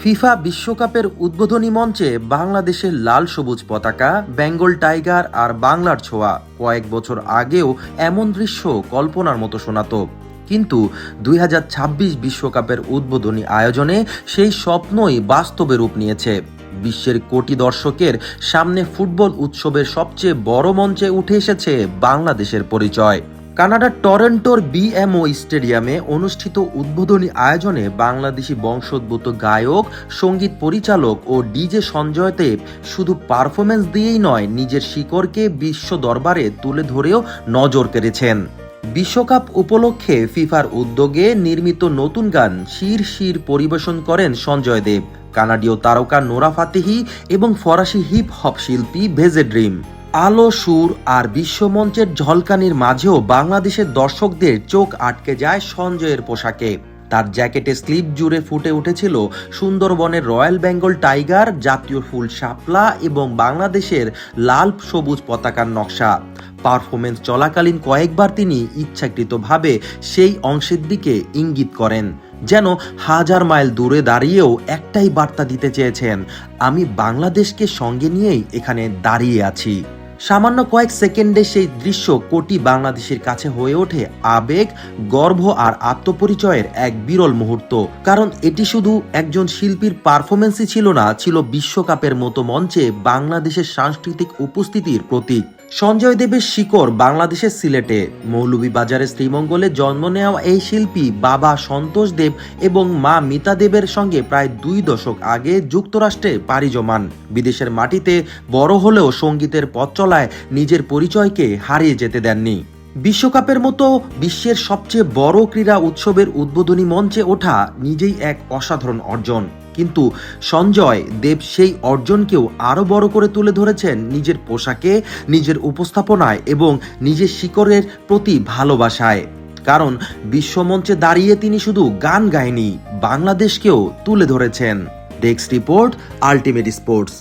FIFA বিশ্বকাপের উদ্বোধনী মঞ্চে বাংলাদেশের লাল সবুজ পতাকা, বেঙ্গল টাইগার আর বাংলার ছোঁয়া কয়েক বছর আগেও এমন দৃশ্য কল্পনার মতো শোনাতো। কিন্তু 2026 বিশ্বকাপের উদ্বোধনী আয়োজনে সেই স্বপ্নই বাস্তবে রূপ নিয়েছে। বিশ্বের কোটি দর্শকের সামনে ফুটবল উৎসবের সবচেয়ে বড় মঞ্চে উঠে এসেছে বাংলাদেশের পরিচয়। কানাডার টরন্টোর বিএমও স্টেডিয়ামে অনুষ্ঠিত উদ্বোধনী আয়োজনে বাংলাদেশি বংশোদ্ভূত গায়ক, সঙ্গীত পরিচালক ও ডিজে সঞ্জয় দেব শুধু পারফরমেন্স দিয়েই নয়, নিজের শিকড়কে বিশ্ব দরবারে তুলে ধরেও নজর কেড়েছেন। বিশ্বকাপ উপলক্ষে ফিফার উদ্যোগে নির্মিত নতুন গান শির শির পরিবেশন করেন সঞ্জয় দেব, কানাডীয় তারকা নোরা ফাতেহি এবং ফরাসি হিপ হপ শিল্পী ভেজে ড্রিম। আলো, সুর আর বিশ্বমঞ্চের ঝলকানির মাঝেও বাংলাদেশের দর্শকদের চোখ আটকে যায় সঞ্জয়ের পোশাকে। তার জ্যাকেটে স্লিপ জুড়ে ফুটে উঠেছিল সুন্দরবনের রয়্যাল বেঙ্গল টাইগার, জাতীয় ফুল শাপলা এবং বাংলাদেশের লাল সবুজ পতাকার নকশা। পারফরমেন্স চলাকালীন কয়েকবার তিনি ইচ্ছাকৃতভাবে সেই অংশের দিকে ইঙ্গিত করেন, যেন হাজার মাইল দূরে দাঁড়িয়েও একটাই বার্তা দিতে চেয়েছেন, আমি বাংলাদেশকে সঙ্গে নিয়েই এখানে দাঁড়িয়ে আছি। সামান্য কয়েক সেকেন্ডে সেই দৃশ্য কোটি বাংলাদেশের কাছে হয়ে ওঠে আবেগ, গর্ব আর আত্মপরিচয়ের এক বিরল মুহূর্ত। কারণ এটি শুধু একজন শিল্পীর পারফরমেন্সই ছিল না, ছিল বিশ্বকাপের মতো মঞ্চে বাংলাদেশের সাংস্কৃতিক উপস্থিতির প্রতীক। সঞ্জয় দেবের শিকড় বাংলাদেশের সিলেটে। মৌলভীবাজারের শ্রীমঙ্গলে জন্ম নেওয়া এই শিল্পী বাবা সন্তোষ দেব এবং মা মিতা দেবের সঙ্গে প্রায় 2 দশক আগে যুক্তরাষ্ট্রে পাড়ি জমান। বিদেশের মাটিতে বড় হলেও সঙ্গীতের পথ চলায় নিজের পরিচয়কে হারিয়ে যেতে দেননি। বিশ্বকাপের মতো বিশ্বের সবচেয়ে বড় ক্রীড়া উৎসবের উদ্বোধনী মঞ্চে ওঠা নিজেই এক অসাধারণ অর্জন, কিন্তু সঞ্জয় দেব সেই অর্জনকেও আরো বড় করে তুলে ধরেছেন নিজের পোশাকে, নিজের উপস্থাপনায় এবং নিজের শিকড়ের প্রতি ভালোবাসায়। কারণ বিশ্বমঞ্চে দাঁড়িয়ে তিনি শুধু গান গায়নি, বাংলাদেশকেও তুলে ধরেছেন। Desk report, ultimate sports.